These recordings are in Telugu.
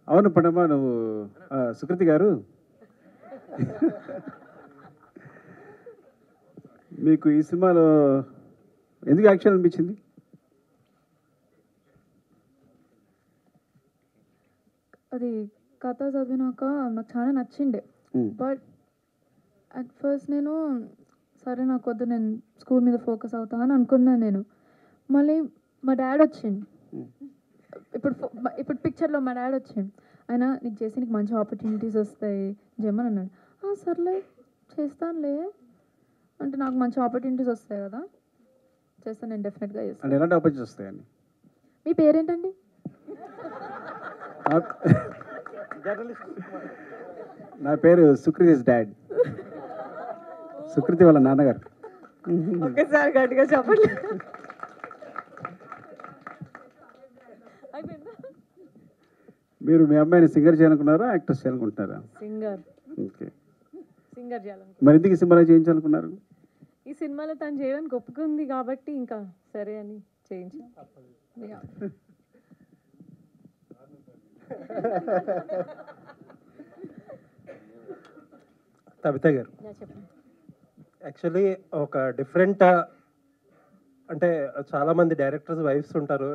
అవును పండమ్మ, నువ్వు సుకృతి గారు, మీకు ఈ సినిమాలో ఎందుకు యాక్షన్ అనిపించింది? అది కథ చదివినాక నాకు చాలా నచ్చిండే. బట్ అట్ ఫస్ట్ నేను సరే నాకు వద్దు, నేను స్కూల్ మీద ఫోకస్ అవుతా అని అనుకున్నాను నేను. మళ్ళీ మా డాడ్ వచ్చిండు. ఇప్పుడు పిక్చర్లో మా డాడ్ వచ్చిండు. ఆయన నీకు చేసి నీకు మంచి ఆపర్చునిటీస్ వస్తాయి జమ్మని అన్నాడు. సర్లే చేస్తానులే అంటే నాకు మంచి ఆపర్చునిటీస్ వస్తాయి కదా, చేస్తాను నేను, డెఫినెట్గా చేస్తాను. అంటే ఎలాంటి ఆపర్చునిటీస్ వస్తాయండి? మీ పేరేంటండి? నా పేరు సుకృతిస్ డాడ్, సుకృతి వాళ్ళ నాన్నగారు. ఒకేసారి గట్టిగా చెప్పండి. మీరు మీ అమ్మాయిని సింగర్ చేయాలనుకున్నారా, యాక్ట్రెస్ చేయాలనుకుంటున్నారా? సింగర్. ఓకే, సింగర్ చేయాలనుకుంటున్నాను. మరి ఎందుకు ఈ సినిమాలో చేయించాలనుకున్నారు? ఈ సినిమాలో తను చేయడానికి ఒప్పుకుంది కాబట్టి ఇంకా సరే అని చేయించాను. కవిత గారు, యాక్చువల్లీ ఒక డిఫరెంట్, అంటే చాలామంది డైరెక్టర్స్ వైఫ్స్ ఉంటారు,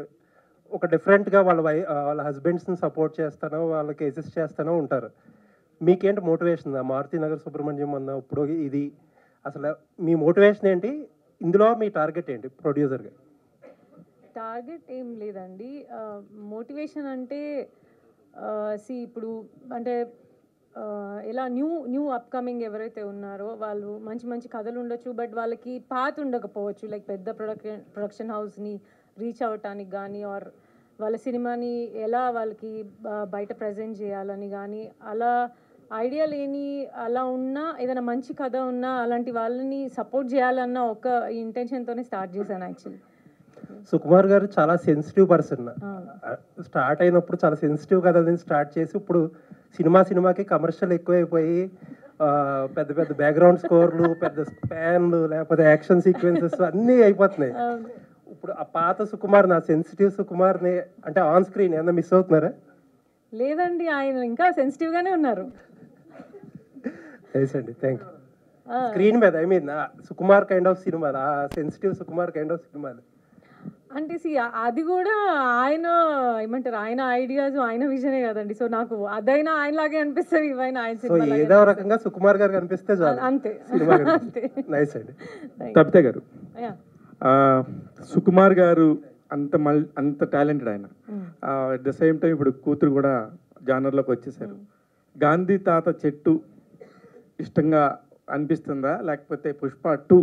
ఒక డిఫరెంట్గా వాళ్ళ హస్బెండ్స్ని సపోర్ట్ చేస్తానో వాళ్ళకి అసిస్ట్ చేస్తానో ఉంటారు. మీకేంటి మోటివేషన్? మారుతి నగర్ సుబ్రహ్మణ్యం అన్న ఇప్పుడు ఇది అసలు మీ మోటివేషన్ ఏంటి? ఇందులో మీ టార్గెట్ ఏంటి ప్రొడ్యూసర్గా? టార్గెట్ ఏం లేదండి. మోటివేషన్ అంటే ఇప్పుడు అంటే ఎలా న్యూ అప్కమింగ్ ఎవరైతే ఉన్నారో వాళ్ళు మంచి మంచి కథలు ఉండొచ్చు, బట్ వాళ్ళకి పాత్ ఉండకపోవచ్చు. లైక్ పెద్ద ప్రొడక్షన్ హౌస్ని రీచ్ అవ్వటానికి కానీ, ఆర్ వాళ్ళ సినిమాని ఎలా వాళ్ళకి బయట ప్రజెంట్ చేయాలని కానీ, అలా ఐడియా లేని అలా ఉన్నా, ఏదైనా మంచి కథ ఉన్నా అలాంటి వాళ్ళని సపోర్ట్ చేయాలన్న ఒక ఇంటెన్షన్తోనే స్టార్ట్ చేశాను యాక్చువల్లీ. సుకుమార్ గారు చాలా సెన్సిటివ్ పర్సన్. స్టార్ట్ అయినప్పుడు చాలా సెన్సిటివ్ కథని స్టార్ట్ చేసి ఇప్పుడు సినిమాకి కమర్షియల్ ఎక్కువైపోయి పెద్ద పెద్ద బ్యాక్గ్రౌండ్ స్కోర్లు, పెద్ద స్పాన్లు, లేకపోతే యాక్షన్ సీక్వెన్సెస్ అన్నీ అయిపోతున్నాయి. ఇప్పుడు ఆ పాత సుకుమార్, నా సెన్సిటివ్ సుకుమార్ని అంటే ఆన్ స్క్రీన్ ఏమన్నా మిస్ అవుతున్నారా? లేదండి, ఆయన ఇంకా సెన్సిటివ్గానే ఉన్నారు. అండి, థ్యాంక్ యూ. స్క్రీన్ మీద సుకుమార్ కైండ్ ఆఫ్ సినిమా, ఆ sensitive Sukumar kind of cinema అంటే అది కూడా ఆయన ఏమంటారు, ఆయన ఐడియాస్, ఆయన విజనే కదండి. సో నాకు అదైనా ఆయనలాగే అనిపిస్తుంది, ఇవైనా ఆయన సినిమా ఏదో రకంగా సుకుమార్ గారు కనిపిస్తే చాలు, అంతే. నైస్ అండి. తప్పిత గారు, సుకుమార్ గారు అంత టాలెంటెడ్ ఆయన. అట్ ద సేమ్ టైం ఇప్పుడు కూతురు కూడా జానర్లోకి వచ్చేసారు. గాంధీ తాత చెట్టు ఇష్టంగా అనిపిస్తుందా, లేకపోతే పుష్ప 2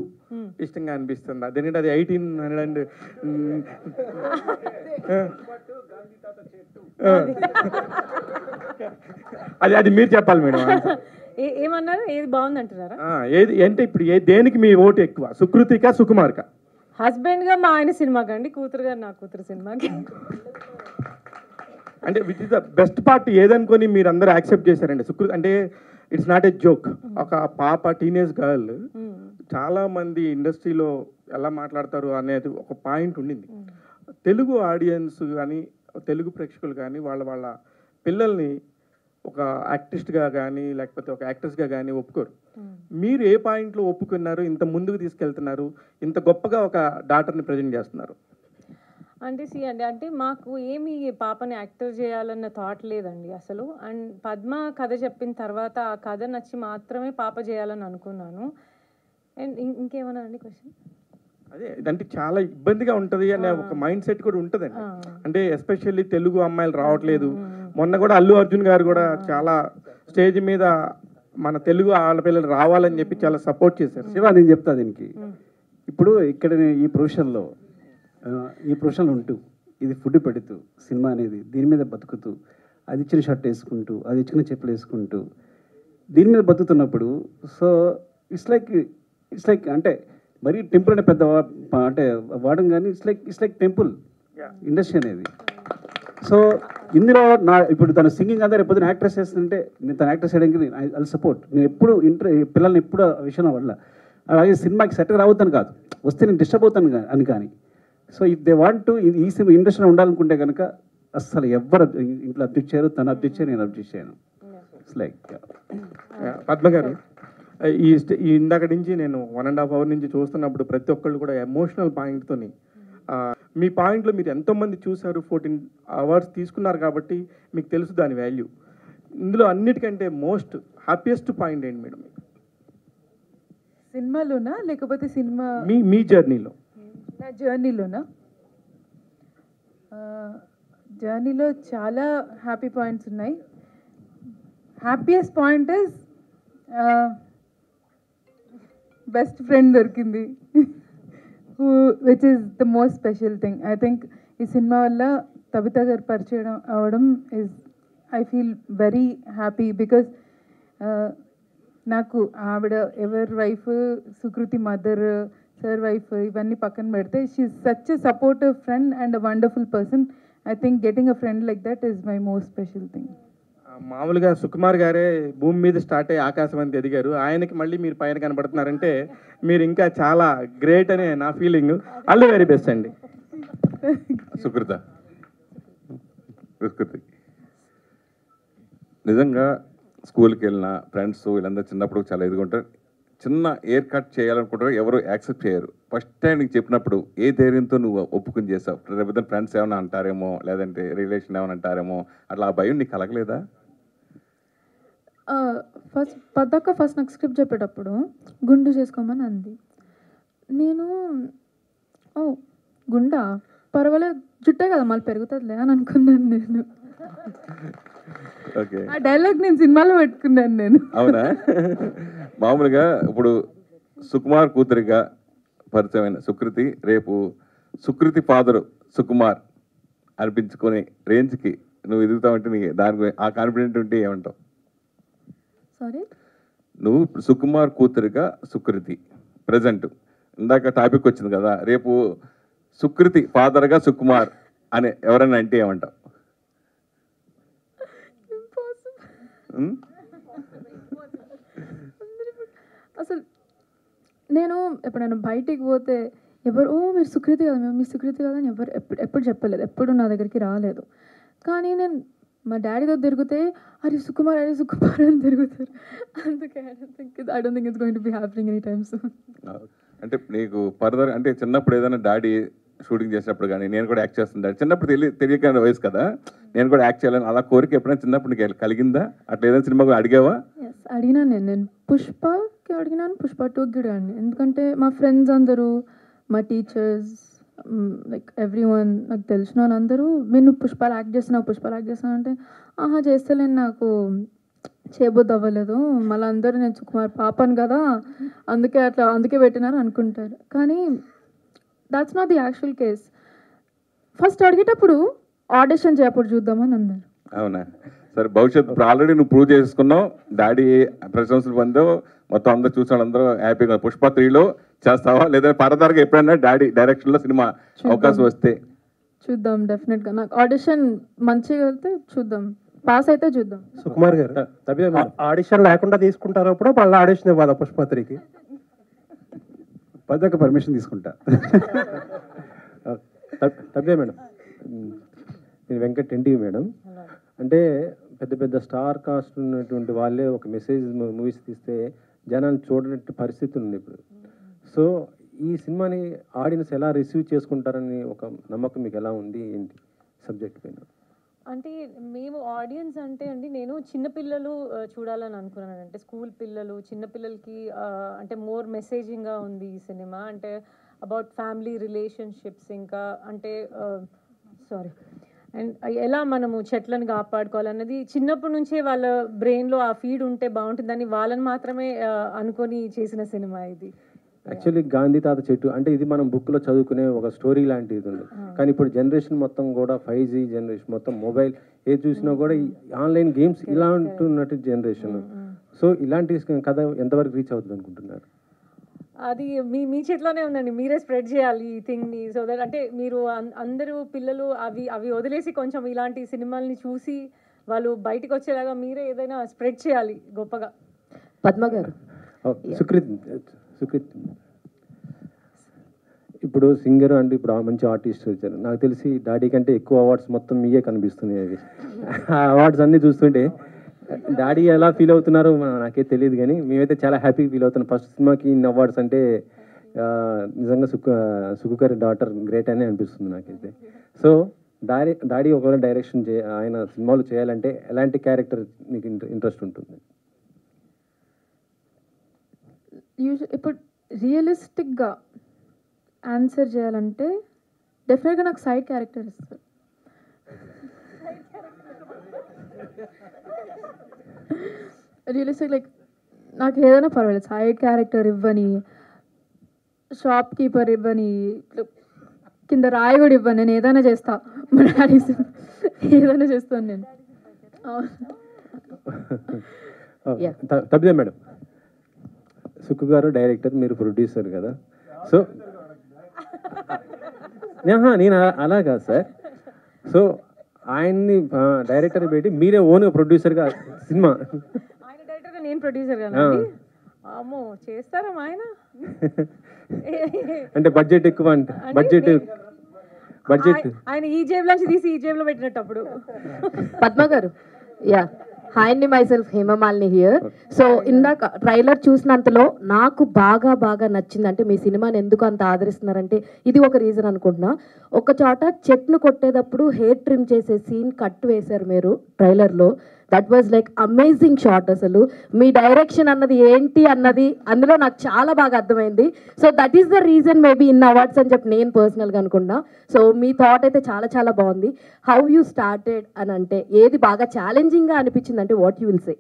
ఇష్టంగా అనిపిస్తుందా? ఎందుకంటే అది 1800 అది మీరు చెప్పాలి మేడం. ఏమన్నారు? ఏది బాగుంది అంటున్నారా? ఏది అంటే ఇప్పుడు దేనికి మీ ఓటు ఎక్కువ, సుకృతికా సుకుమార్కా? హస్బెండ్గా మా ఆయన సినిమాకి అండి, కూతురుగా నా కూతురు సినిమాకి. అంటే which is the best part ఏదనుకొని మీరు అందరూ యాక్సెప్ట్ చేశారండి? సుకృతి అంటే ఇట్స్ నాట్ ఏ జోక్. ఒక పాప, టీనేజ్ గర్ల్, చాలా మంది ఇండస్ట్రీలో ఎలా మాట్లాడతారు అనేది ఒక పాయింట్ ఉండింది. తెలుగు ఆడియన్స్ కానీ, తెలుగు ప్రేక్షకులు కానీ వాళ్ళ పిల్లల్ని ఒక యాక్టిస్ట్గా కానీ లేకపోతే ఒక యాక్ట్రెస్గా కానీ ఒప్పుకోరు. మీరు ఏ పాయింట్లో ఒప్పుకున్నారు, ఇంత ముందుకు తీసుకెళ్తున్నారు, ఇంత గొప్పగా ఒక డాటర్ని ప్రజెంట్ చేస్తున్నారు? అంటే అంటే మాకు ఏమి పాపని యాక్టర్ చేయాలన్న థాట్ లేదండి అసలు. అండ్ పద్మ కథ చెప్పిన తర్వాత ఆ కథ నచ్చి మాత్రమే పాప చేయాలని అనుకున్నాను. అండ్ ఇంకేమన్నా అండి క్వశ్చన్? అదే అంటే చాలా ఇబ్బందిగా ఉంటుంది అనే ఒక మైండ్ సెట్ కూడా ఉంటుందండి. అంటే ఎస్పెషల్లీ తెలుగు అమ్మాయిలు రావట్లేదు. మొన్న కూడా అల్లు అర్జున్ గారు కూడా చాలా స్టేజ్ మీద మన తెలుగు ఆడపిల్లలు రావాలని చెప్పి చాలా సపోర్ట్ చేశారు. శివ, నేను చెప్తా దీనికి. ఇప్పుడు ఇక్కడ ఈ ప్రొఫెషన్లో ఉంటూ, ఇది ఫుడ్ పెడుతూ, సినిమా అనేది దీని మీద బతుకుతూ, అది ఇచ్చిన షర్ట్ వేసుకుంటూ, అది ఇచ్చిన చెప్పులు వేసుకుంటూ దీని మీద బతుకుతున్నప్పుడు, సో ఇట్స్ లైక్ అంటే మరీ టెంపుల్ అనే పెద్ద అంటే వాడడం కానీ, ఇట్స్ లైక్ టెంపుల్ ఇండస్ట్రీ అనేది. సో ఇందులో ఇప్పుడు తన సింగింగ్ అంతా రేపు పొద్దున యాక్ట్రెస్ చేస్తుంటే నేను తన యాక్ట్రెస్ చేయడానికి ఐ సపోర్ట్. నేను ఎప్పుడు పిల్లల్ని ఎప్పుడు ఆ విషయంలో వల్ల అలాగే సినిమాకి సెట్గా రావద్దని కాదు, వస్తే నేను డిస్టర్బ్ అవుతాను అని కానీ. So if they want to ఈ ఇండస్ట్రీలో ఉండాలనుకుంటే కనుక అస్సలు ఎవ్వరు ఇంట్లో అబ్జెక్ట్ చేయరు, తను అబ్జెక్ట్ చేయరు, నేను అబ్జెక్ట్ చేయను. ఇట్స్ లైక్ పద్మ గారు, ఈ ఇందాక నుంచి నేను 1.5 hours నుంచి చూస్తున్నప్పుడు ప్రతి ఒక్కళ్ళు కూడా ఎమోషనల్ పాయింట్తోని మీ పాయింట్లో మీరు ఎంతోమంది చూశారు, 14 hours తీసుకున్నారు కాబట్టి మీకు తెలుసు దాని వాల్యూ. ఇందులో అన్నిటికంటే మోస్ట్ హ్యాపీయెస్ట్ పాయింట్ ఏంటి మేడం? సినిమాలోనా లేకపోతే సినిమా మీ జర్నీలో? నా జర్నీలోనా? జర్నీలో చాలా హ్యాపీ పాయింట్స్ ఉన్నాయి. Happiest point is best friend దొరికింది, which is the most special thing. I think ఈ సినిమా వల్ల తబిత గారు పరిచయం అవ్వడం is I feel very happy because నాకు ఆవిడ ఎవరి wife, Sukriti mother, sir wife ఇవన్నీ పక్కన పెడితే she is such a supportive friend and a wonderful person. I think getting a friend like that is my most special thing. మామూలుగా సుకుమార్ గారే భూమి మీద స్టార్ట్ అయ్యి ఆకాశం అంత ఎదిగారు, ఆయనకి మళ్ళీ మీరు పైన కనబడుతున్నారంటే మీరు ఇంకా చాలా గ్రేట్ అనే నా feeling. All the very best అండి. సుకృతి నిజంగా స్కూల్కి వెళ్ళిన ఫ్రెండ్స్ వీళ్ళందరూ చిన్నప్పుడు చాలా ఎదుగుంటారు. చిన్న ఎయిర్ కట్ చేయాలనుకుంటారు, ఎవరు యాక్సెప్ట్ చేయరు. ఫస్ట్ టైం నీకు చెప్పినప్పుడు ఏ ధైర్యంతో నువ్వు ఒప్పుకుని చేసావు? లేకపోతే ఫ్రెండ్స్ ఏమైనా అంటారేమో, లేదంటే రిలేషన్ ఏమైనా అంటారేమో, అట్లా ఆ భయం నీకు కలగలేదా? ఫస్ట్ నాకు స్క్రిప్ట్ చెప్పేటప్పుడు గుండు చేసుకోమని అంది. నేను గుండా పర్వాలేదు, జుట్టే కదా మళ్ళీ పెరుగుతుందిలే అని అనుకున్నాను నేను. ఓకే, ఆ డైలాగ్ నేను సినిమాలో పెట్టుకున్నాను నేను. అవునా? మామూలుగా ఇప్పుడు సుకుమార్ కూతురిగా పరిచయమైన సుకృతి రేపు సుకృతి ఫాదరు సుకుమార్ అనిపించుకునే రేంజ్కి నువ్వు ఎదుగుతావంటే నీకు దాని ఆ కాన్ఫిడెంట్ ఉంటే ఏమంటావు? సారీ, నువ్వు సుకుమార్ కూతురిగా సుకృతి ప్రజెంట్ ఇందాక టాపిక్ వచ్చింది కదా, రేపు సుకృతి ఫాదర్గా సుకుమార్ అని ఎవరైనా అంటే ఏమంటావు? అసలు నేను ఎప్పుడైనా బయటికి పోతే ఎవరు మీరు సుకృతి కదా, మీ సుకృతి కదా అని ఎవరు ఎప్పుడు చెప్పలేదు, ఎప్పుడు నా దగ్గరికి రాలేదు. కానీ నేను మా డాడీతో తిరిగితే అరే సుకుమార్ అని తిరుగుతారు. అందుకే I don't think it's going to be happening any time soon. అంటే నీకు ఫర్దర్ అంటే చిన్నప్పుడు ఏదైనా డాడీ షూటింగ్ చేసినప్పుడు కానీ నేను కూడా యాక్ట్ చేస్తున్నాను, చిన్నప్పుడు తెలియక వయసు కదా, నేను కూడా యాక్ట్ చేయాలని అలా కోరిక ఎప్పుడైనా చిన్నప్పుడు నీకు కలిగిందా? అట్లా ఏదైనా సినిమా కూడా అడిగావా? ఎస్, అడిగినాను. నేను పుష్పకి అడిగినాను, పుష్ప 2కి కూడా అడిగాను. ఎందుకంటే మా ఫ్రెండ్స్ అందరూ, మా టీచర్స్, లైక్ ఎవ్రీ వన్, నాకు తెలిసిన వాళ్ళందరూ నేను పుష్పాలు యాక్ట్ చేస్తున్నావు అంటే ఆహా చేస్తలేను, నాకు చేయబోద్దు అవ్వలేదు, మళ్ళీ అందరూ నేను సుకుమార్ పాపను కదా అందుకే పెట్టినారు అనుకుంటారు. కానీ that's not the actual case. First అడిగేటప్పుడు ఆడిషన్ చేయప్పుడు చూద్దామని అన్నారు. అవునా? సరే, భవిష్యత్తు ఇప్పుడు ఆల్రెడీ నువ్వు ప్రూవ్ చేసుకున్నావు, డాడీ ప్రశంసలు పొందావు, మొత్తం అందరూ చూసిన వాళ్ళందరూ హ్యాపీగా. పుష్ప 3లో చేస్తావా లేదా ఫర్దర్గా ఎప్పుడైనా డాడీ డైరెక్షన్లో సినిమా అవకాశం వస్తే? చూద్దాం, డెఫినెట్గా. నాకు ఆడిషన్ మంచిగా వెళ్తే చూద్దాం, పాస్ అయితే చూద్దాం. సుకుమార్ గారు ఆడిషన్ లేకుండా తీసుకుంటారు, అప్పుడు మళ్ళీ ఆడిషన్ ఇవ్వాలా పుష్ప 3కి? పదక పర్మిషన్ తీసుకుంటా. తప్పే మేడం, నేను వెంకట్ ఎన్టీవీ మేడం. అంటే పెద్ద పెద్ద స్టార్ కాస్ట్ ఉన్నటువంటి వాళ్ళే ఒక మెసేజ్ మూవీస్ తీస్తే జనాలు చూడనట్టు పరిస్థితి ఉంది ఇప్పుడు. సో ఈ సినిమాని ఆడియన్స్ ఎలా రిసీవ్ చేసుకుంటారని ఒక నమ్మకం మీకు ఎలా ఉంది, ఏంటి సబ్జెక్ట్ పైన? అంటే మేము ఆడియన్స్ అంటే అండి, నేను చిన్నపిల్లలు చూడాలని అనుకున్నాను. అంటే స్కూల్ పిల్లలు, చిన్నపిల్లలకి అంటే మోర్ మెసేజింగ్గా ఉంది ఈ సినిమా. అంటే అబౌట్ ఫ్యామిలీ రిలేషన్షిప్స్, ఇంకా అంటే అండ్ ఎలా మనము చెట్లను కాపాడుకోవాలన్నది చిన్నప్పటి నుంచే వాళ్ళ బ్రెయిన్లో ఆ ఫీడ్ ఉంటే బాగుంటుందని వాళ్ళని మాత్రమే అనుకొని చేసిన సినిమా ఇది. యాక్చువల్లీ గాంధీ తాత చెట్టు అంటే ఇది మనం బుక్లో చదువుకునే ఒక స్టోరీ లాంటిది ఉంది. కానీ ఇప్పుడు జనరేషన్ మొత్తం కూడా 5G జనరేషన్, మొత్తం మొబైల్ ఏది చూసినా కూడా ఈ ఆన్లైన్ గేమ్స్ ఇలా ఉంటున్నట్టు జనరేషన్. సో ఇలాంటి కథ ఎంతవరకు రీచ్ అవుతుంది అనుకుంటున్నారు? అది మీ చేతిలోనే ఉందండి, మీరే స్ప్రెడ్ చేయాలి ఈ థింగ్ని. సో దట్ అంటే మీరు అందరూ పిల్లలు అవి వదిలేసి కొంచెం ఇలాంటి సినిమాల్ని చూసి వాళ్ళు బయటకు వచ్చేలాగా మీరే ఏదైనా స్ప్రెడ్ చేయాలి గొప్పగా. పద్మ గారు, సుకృత్ ఇప్పుడు సింగర్ అంటే ఇప్పుడు మంచి ఆర్టిస్ట్ వచ్చారు, నాకు తెలిసి డాడీ కంటే ఎక్కువ అవార్డ్స్ మొత్తం మీయే కనిపిస్తున్నాయి. అవి ఆ అవార్డ్స్ అన్నీ చూస్తుంటే డాడీ ఎలా ఫీల్ అవుతున్నారో నాకే తెలియదు, కానీ మేమైతే చాలా హ్యాపీగా ఫీల్ అవుతున్నాం. ఫస్ట్ సినిమాకి ఇన్ని అవార్డ్స్ అంటే నిజంగా సుకు గారి డాటర్ గ్రేట్ అనే అనిపిస్తుంది నాకైతే. సో డాడీ ఒకవేళ డైరెక్షన్ ఆయన సినిమాలు చేయాలంటే ఎలాంటి క్యారెక్టర్ మీకు ఇంట్రెస్ట్ ఉంటుంది? ఇప్పుడు రియలిస్టిక్గా ఆన్సర్ చేయాలంటే డెఫినెట్గా నాకు సైడ్ క్యారెక్టర్ ఇస్తారు. రియలిస్టిక్ లైక్ నాకు ఏదైనా పర్వాలేదు, సైడ్ క్యారెక్టర్ ఇవ్వని, షాప్ కీపర్ ఇవ్వని, కింద రాయి కూడా ఇవ్వను, నేను ఏదైనా చేస్తా. మా డాడీ ఏదైనా చేస్తాను నేను. తప్పిదే మేడం, సుక్కు గారు డైరెక్టర్, మీరు ప్రొడ్యూసర్ కదా. సో నేను అలా కాదు సార్. సో ఆయన్ని డైరెక్టర్ పెట్టి మీరే ఓన్గా ప్రొడ్యూసర్గా సినిమా, ఆయన డైరెక్టర్గా నేను ప్రొడ్యూసర్ కదా. అమ్మో చేస్తారా ఆయన? అంటే బడ్జెట్ ఎక్కువ, అంటే బడ్జెట్ ఆయన ఈ జేబులో నుంచి తీసి ఈ జేబులో పెట్టినట్టు అప్పుడు. పద్మ గారు, యా, హాయ్ అండి, myself Hemamalini here. So ఇందాక ట్రైలర్ చూసినంతలో నాకు బాగా నచ్చింది అంటే మీ సినిమాని ఎందుకు అంత ఆదరిస్తున్నారంటే ఇది ఒక రీజన్ అనుకుంటున్నా. ఒక చోట చెట్ను కొట్టేటప్పుడు హెయిర్ ట్రిమ్ చేసే సీన్ కట్ వేశారు మీరు ట్రైలర్లో. That was like amazing shot. అసలు మీ డైరెక్షన్ అన్నది ఏంటి అన్నది అందులో నాకు చాలా బాగా అర్థమైంది. So that is the reason maybe in awards అని చెప్పి నేను పర్సనల్గా అనుకున్నా. సో మీ థాట్ అయితే చాలా బాగుంది. హౌ యూ స్టార్టెడ్ అని అంటే ఏది బాగా ఛాలెంజింగ్గా అనిపించింది అంటే what you will say?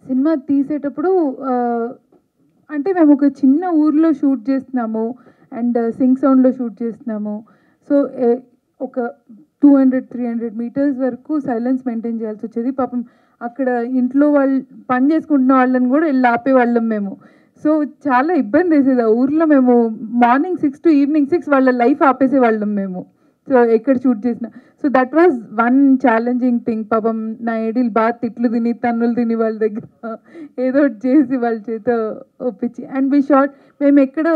Cinema తీసేటప్పుడు అంటే మేము ఒక చిన్న ఊర్లో షూట్ చేస్తున్నాము అండ్ సింగ్ సౌండ్లో షూట్ చేస్తున్నాము. సో ఒక 200-300 మీటర్స్ వరకు సైలెన్స్ మెయింటైన్ చేయాల్సి వచ్చేది. పాపం అక్కడ ఇంట్లో వాళ్ళు పని చేసుకుంటున్న వాళ్ళని కూడా వెళ్ళి ఆపేవాళ్ళం మేము. సో చాలా ఇబ్బంది వేసేది ఆ ఊర్లో. మేము మార్నింగ్ 6 to ఈవినింగ్ 6 వాళ్ళ లైఫ్ ఆపేసేవాళ్ళం మేము. సో ఎక్కడ షూట్ చేసినా. So that was one challenging thing. పాపం నా ఏడీలు బాగా తిట్లు తిని తన్నులు తిని వాళ్ళ దగ్గర ఏదో ఒకటి చేసి వాళ్ళ చేత ఒప్పించి అండ్ వి షార్ట్. మేము ఎక్కడ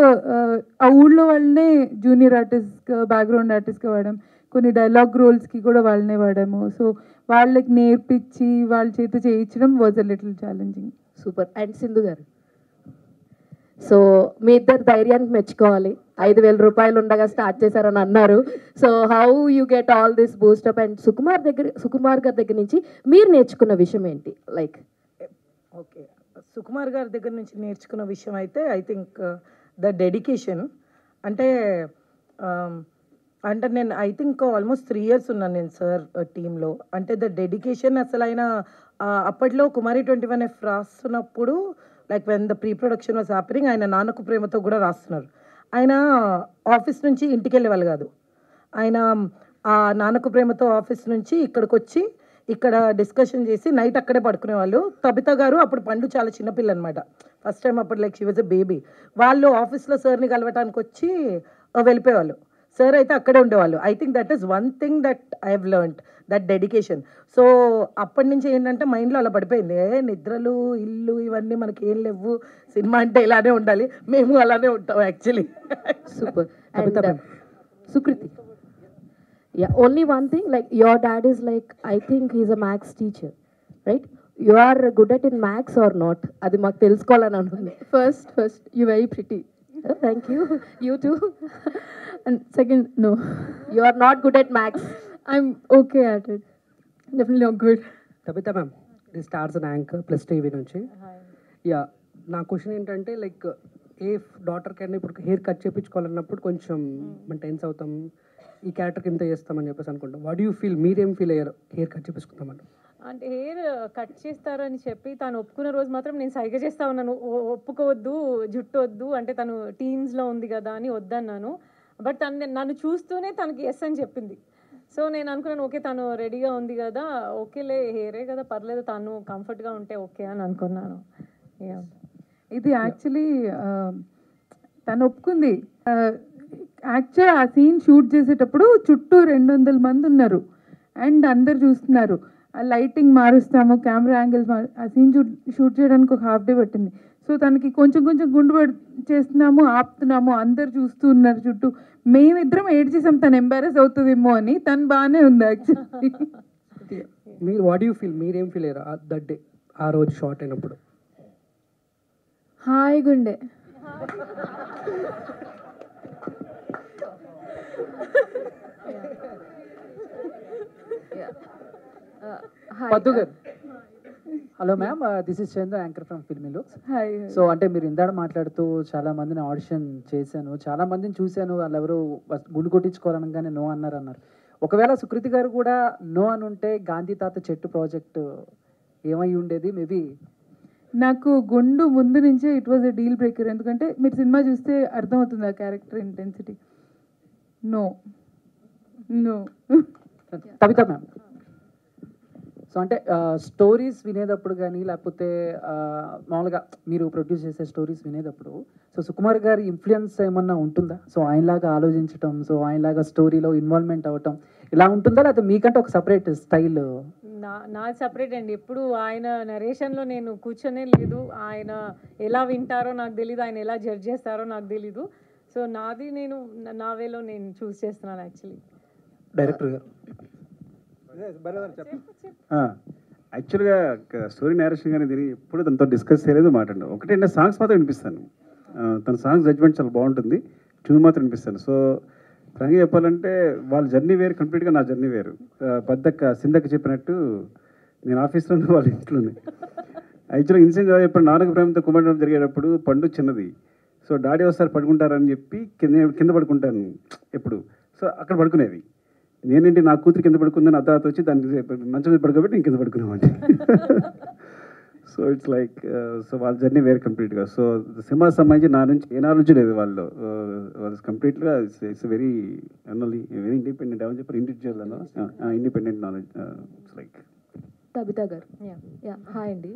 ఆ ఊళ్ళో వాళ్ళనే జూనియర్ ఆర్టిస్ట్గా, బ్యాక్గ్రౌండ్ ఆర్టిస్ట్గా వాడాం. కొన్ని డైలాగ్ రోల్స్కి కూడా వాళ్ళనే వాడాము. సో వాళ్ళకి నేర్పించి వాళ్ళ చేత చేయించడం was a little challenging. Super. And Sindhu గారు, సో మీ ఇద్దరు ధైర్యానికి మెచ్చుకోవాలి. 5,000 రూపాయలు ఉండగా స్టార్ట్ చేశారని అన్నారు. So how you get all this boost up? And Sukumar గారి దగ్గర నుంచి మీరు నేర్చుకున్న విషయం ఏంటి? లైక్ ఓకే, సుకుమార్ గారి దగ్గర నుంచి నేర్చుకున్న విషయం అయితే ఐ థింక్ ద డెడికేషన్. అంటే నేను ఐ థింక్ ఆల్మోస్ట్ 3 years ఉన్నాను నేను సార్ టీంలో. అంటే ద డెడికేషన్ అసలు ఆయన అప్పట్లో కుమారి 21F రాస్తున్నప్పుడు like when the pre production was happening, ఆయన నాన్నకు ప్రేమతో కూడా రాస్తున్నారు. ఆయన ఆఫీస్ నుంచి ఇంటికి వెళ్ళేవాళ్ళు కాదు. ఆయన ఆ నాన్నకు ప్రేమతో ఆఫీస్ నుంచి ఇక్కడికి వచ్చి ఇక్కడ డిస్కషన్ చేసి నైట్ అక్కడే పడుకునేవాళ్ళు. తబిత గారు అప్పుడు పండు చాలా చిన్నపిల్ల అనమాట, ఫస్ట్ టైం అప్పుడు like she was a baby. వాళ్ళు ఆఫీస్లో సార్ని కలవటానికి వచ్చి వెళ్ళిపోయేవాళ్ళు. సార్ అయితే అక్కడే ఉండేవాళ్ళు. I think that is one thing that I have learned, that dedication. So అప్పటి నుంచి ఏంటంటే మైండ్లో అలా పడిపోయింది, నిద్రలు ఇల్లు ఇవన్నీ మనకి ఏం లేవు, సినిమా అంటే ఇలానే ఉండాలి, మేము అలానే ఉంటాం actually. Super. And Sukriti, yeah, only one thing, like your dad is like, I think he's a maths teacher, right? You are good at in maths or not? అది మాకు తెలుసుకోవాలని అనుకుంది. First you very pretty. Thank you. You too. And second, no. You are not good at maths. I'm okay at it. Definitely not good. Tabitha ma'am, this stars an anchor plus TV నుంచి. యా, నా క్వశ్చన్ ఏంటంటే లైక్ ఏ డాటర్ కన్నా ఇప్పుడు హెయిర్ కట్ చేయించుకోవాలన్నప్పుడు కొంచెం మనం టెన్స్ అవుతాం, ఈ క్యారెక్టర్కి ఇంత చేస్తామని చెప్పేసి అనుకుంటాం. వాట్ యూ ఫీల్, మీరేం ఫీల్ అయ్యారు హెయిర్ కట్ చేయించుకుంటామంట? అంటే హెయిర్ కట్ చేస్తారని చెప్పి తను ఒప్పుకున్న రోజు మాత్రం నేను సైగ చేస్తా ఉన్నాను, ఒప్పుకోవద్దు, జుట్టు వద్దు, అంటే తను టీన్స్లో ఉంది కదా అని వద్దన్నాను. బట్ తను నన్ను చూస్తూనే తనకి ఎస్ అని చెప్పింది. సో నేను అనుకున్నాను ఓకే తను రెడీగా ఉంది కదా, ఓకేలే హెయిరే కదా పర్లేదు, తను కంఫర్ట్గా ఉంటే ఓకే అని అనుకున్నాను. ఇది యాక్చువల్లీ తను ఒప్పుకుంది. యాక్చువల్ ఆ సీన్ షూట్ చేసేటప్పుడు చుట్టూ 200 మంది ఉన్నారు అండ్ అందరు చూస్తున్నారు. ఆ లైటింగ్ మారుస్తాము, కెమెరా యాంగిల్స్ ఆ సీన్ షూట్ చేయడానికి ఒక హాఫ్ డే పట్టింది. సో తనకి కొంచెం కొంచెం గుండు చేస్తున్నాము, ఆపుతున్నాము, అందరు చూస్తూ ఉన్నారు చుట్టూ. మేమిద్దరం ఏడ్చేసాం తను ఎంబారెస్ అవుతుందేమో అని. తను బాగానే ఉంది యాక్చువల్లీ. మీరు వాట్ యూ ఫీల్, మీరేం ఫీల్ అయ్యారు దట్ డే, ఆ రోజు షార్ట్ అయినప్పుడు? హాయ్ గుండె. పద్దు గారు, hello ma'am, this is Chandra, anchor from filmy looks. Hi. So అంటే మీరు ఇందాక మాట్లాడుతూ చాలా మందిని ఆడిషన్ చేశాను, చాలా మందిని చూశాను, వాళ్ళు ఎవరు గుండు కొట్టించుకోవాలనగానే నో అన్నారు. ఒకవేళ సుకృతి గారు కూడా నో అని ఉంటే గాంధీ తాత చెట్టు ప్రాజెక్ట్ ఏమై ఉండేది? మేబీ నాకు గుండు ముందు నుంచే it was a deal breaker. ఎందుకంటే మీరు సినిమా చూస్తే అర్థమవుతుంది ఆ character intensity. No no. Kavitha ma'am, so అంటే స్టోరీస్ వినేటప్పుడు కానీ లేకపోతే మామూలుగా మీరు ప్రొడ్యూస్ చేసే స్టోరీస్ వినేటప్పుడు సో సుకుమార్ గారి ఇన్ఫ్లుయెన్స్ ఏమన్నా ఉంటుందా? సో ఆయనలాగా ఆలోచించటం, సో ఆయనలాగా స్టోరీలో ఇన్వాల్వ్మెంట్ అవ్వటం ఇలా ఉంటుందా, లేకపోతే మీకంటే ఒక సపరేట్ స్టైల్? నా సపరేట్ అండి. ఎప్పుడు ఆయన నరేషన్లో నేను కూర్చొనే లేదు. ఆయన ఎలా వింటారో నాకు తెలీదు, ఆయన ఎలా జడ్జ్ చేస్తారో నాకు తెలీదు. సో నాది నేను నా వేలో నేను చూస్ చేస్తున్నాను యాక్చువల్లీ. డైరెక్టర్ గారు యాక్చువల్గా స్టోరీ నేరేషన్ కానీ దీన్ని ఎప్పుడు తనతో డిస్కస్ చేయలేదు, మాట్లాడలేదు. ఒకటంటే సాంగ్స్ మాత్రం వినిపిస్తాను. తన సాంగ్స్ జడ్జ్మెంట్ చాలా బాగుంటుంది, ట్యూన్ మాత్రం వినిపిస్తాను. సో ఫ్రాంక్గా చెప్పాలంటే వాళ్ళ జర్నీ వేరు, కంప్లీట్గా నా జర్నీ వేరు. పెద్దక్క సిందక్క చెప్పినట్టు నేను ఆఫీస్లోనే వాళ్ళ ఇంట్లోనే. యాక్చువల్గా ఇన్సిడెంట్ చెప్పాను, నాన్నకు ప్రేమతో కుమారుడు జరిగేటప్పుడు పండు చిన్నది. సో డాడీ ఒకసారి పడుకుంటారని చెప్పి కింద పడుకుంటాను ఎప్పుడు. సో అక్కడ పడుకునేది. నేనేంటి నా కూతురు కింద పడుకుందని ఆ తర్వాత వచ్చి దానికి మంచం మీద పడుకోబెట్టి నేను కింద పడుకున్నామండి. సో ఇట్స్ లైక్ సో వాళ్ళ జర్నీ వేరు కంప్లీట్గా. సో సినిమా సంబంధించి నా నుంచి ఏ నాలెడ్జ్ లేదు వాళ్ళు. కంప్లీట్గా ఇట్స్ వెరీ వెరీ ఇండిపెండెంట్ ఏమని చెప్పారు, individual independent knowledge. It's like Tabitha గారు. హాయ్ అండి,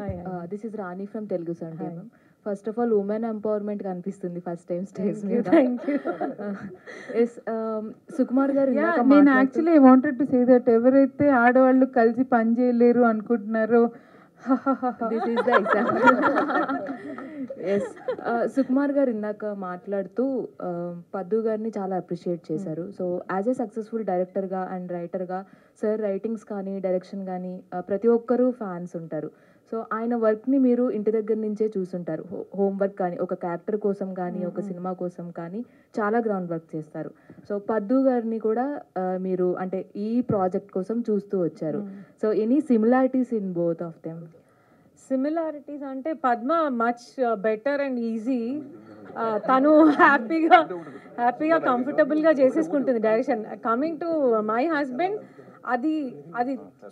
this is Rani from Telugu Sunday. Ma'am, first of all women empowerment కనిపిస్తుంది ఫస్ట్ టైం స్టేజ్ మీద. సుకుమార్ గారు, నేను actually I wanted to say that ఎవరైతే ఆడవాళ్ళు కలిసి పని చేయలేరు అనుకుంటున్నారో this is the example. Yes, Sukumar గారు ఇందాక మాట్లాడుతూ పద్దు గారిని చాలా అప్రిషియేట్ చేశారు. సో యాజ్ ఏ సక్సెస్ఫుల్ డైరెక్టర్గా అండ్ రైటర్గా సార్ రైటింగ్స్ కానీ డైరెక్షన్ కానీ ప్రతి ఒక్కరూ ఫ్యాన్స్ ఉంటారు. సో ఆయన వర్క్ని మీరు ఇంటి దగ్గర నుంచే చూసుంటారు. హోంవర్క్ కానీ, ఒక క్యారెక్టర్ కోసం కానీ, ఒక సినిమా కోసం కానీ చాలా గ్రౌండ్ వర్క్ చేస్తారు. సో పద్దు గారిని కూడా మీరు అంటే ఈ ప్రాజెక్ట్ కోసం చూస్తూ వచ్చారు. So any similarities in both of them? Similarities అంటే Padma much better and easy. తను హ్యాపీగా కంఫర్టబుల్గా చేసేసుకుంటుంది direction. Coming to my husband, అది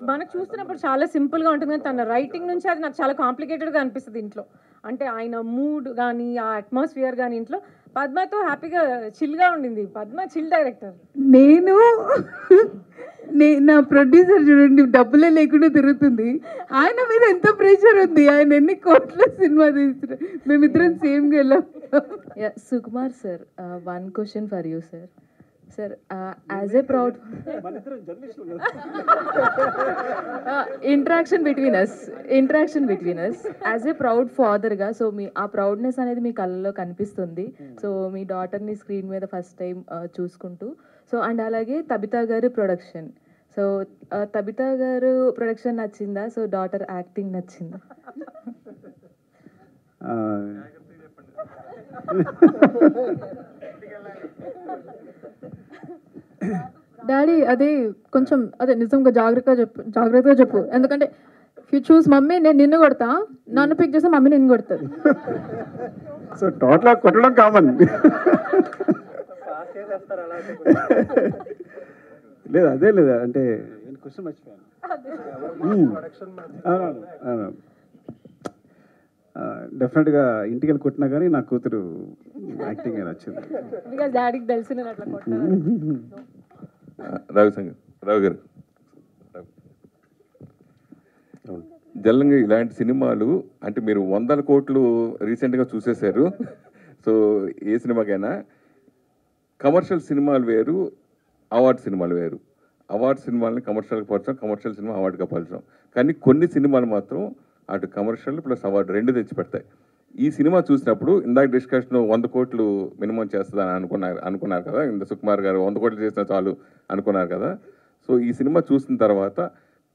మనకు చూస్తున్నప్పుడు చాలా సింపుల్గా ఉంటుంది, కానీ తన రైటింగ్ నుంచి అది నాకు చాలా కాంప్లికేటెడ్గా అనిపిస్తుంది ఇంట్లో. అంటే ఆయన మూడ్ కానీ ఆ అట్మాస్ఫియర్ కానీ ఇంట్లో పద్మతో హ్యాపీగా చిల్గా ఉండింది. Padma chill director. నా ప్రొడ్యూసర్ చూడండి, డబ్బులే లేకుండా తిరుగుతుంది. ఆయన మీద ఎంత ప్రెషర్ ఉంది, ఆయన ఎన్ని కోట్ల సినిమా తీస్తున్నారు. మేమిద్దరం సేమ్గా వెళ్ళాం. Sukumar sir, one question for you sir. Sir, as a proud interaction between us as a proud ఫాదర్గా, సో మీ ఆ ప్రౌడ్నెస్ అనేది మీ కళ్ళలో కనిపిస్తుంది. సో మీ డాటర్ని స్క్రీన్ మీద ఫస్ట్ టైం చూసుకుంటూ, సో అండ్ అలాగే Tabitha garu production. So Tabitha garu production నచ్చిందా? సో డాటర్ యాక్టింగ్ నచ్చిందా? డాడీ అది కొంచెం అదే నిజంగా జాగ్రత్తగా చెప్పు. ఎందుకంటే యూ చూస్ మమ్మీ, నేను నిన్ను కొడతా, నన్ను పిక్ చేస్తే మమ్మీ నిన్ను కొడుతుంది. సో టోటల్ కొట్టడం కామన్. లేదు అదే లేదా అంటే క్వశ్చన్ మర్చిపోయాను. డెఫినెట్గా ఇంటికి వెళ్ళి కొట్టినా కానీ నా కూతురు యాక్టింగ్ నచ్చింది. బికాజ్ డాడీకి తెలిసి నేను అట్లా కొట్టాను. రావు గారు, జల్లంగా ఇలాంటి సినిమాలు అంటే మీరు 100 కోట్లు రీసెంట్గా చూసేశారు. సో ఏ సినిమాకైనా కమర్షియల్ సినిమాలు వేరు, అవార్డ్ సినిమాలు వేరు. అవార్డ్ సినిమాలని కమర్షియల్గా పరచడం, కమర్షియల్ సినిమా అవార్డుగా పరచడం. కానీ కొన్ని సినిమాలు మాత్రం అటు కమర్షియల్ ప్లస్ అవార్డు రెండు తెచ్చి పెడతాయి. ఈ సినిమా చూసినప్పుడు ఇందాక డిస్కషన్ 100 కోట్లు మినిమం చేస్తుందని అనుకున్నారు కదా, ఇంత సుకుమార్ గారు 100 కోట్లు చేసినా చాలు అనుకున్నారు కదా. సో ఈ సినిమా చూసిన తర్వాత